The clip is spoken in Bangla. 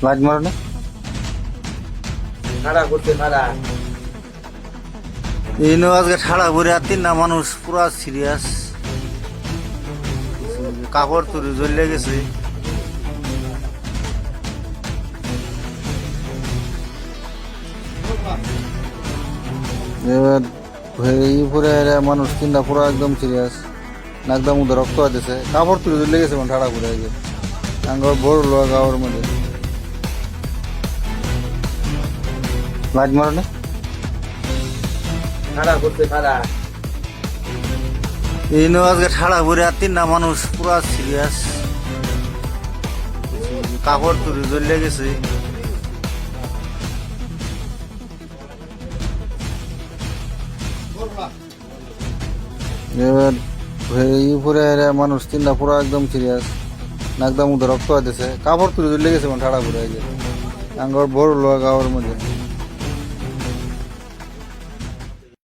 লাইট মারো না। খাড়া করতে খাড়া এই নিয়ে আজকে ঠাড়া ঘুরে আর তিনটা মানুষ পুরা সিরিয়াস, কাপড় তুলে জ্বলে গেছে। এবার এই পুরে মানুষ তিনটা পুরো একদম সিরিয়াস, একদম উদর রক্ত হতেছে, কাপড় তুলে জ্বলে গেছে মানে ঠাড়া ঘুরে গিয়ে আঙ্গর বড় লোক গাওয়ার মধ্যে। লাইট মারো না। খাড়া করতে খাড়া এই নিয়ে আজকে ঠাড়া ঘুরে আর তিনটা মানুষ পুরা সিরিয়াস, কাপড় তুলে জ্বলে গেছে। এবার এই পুরে মানুষ তিনটা পুরো একদম সিরিয়াস, একদম উদর রক্ত হতেছে, কাপড় তুলে জ্বলে গেছে মানে ঠাড়া ঘুরে গিয়ে আঙ্গর বড় লোক গাওয়ার মধ্যে।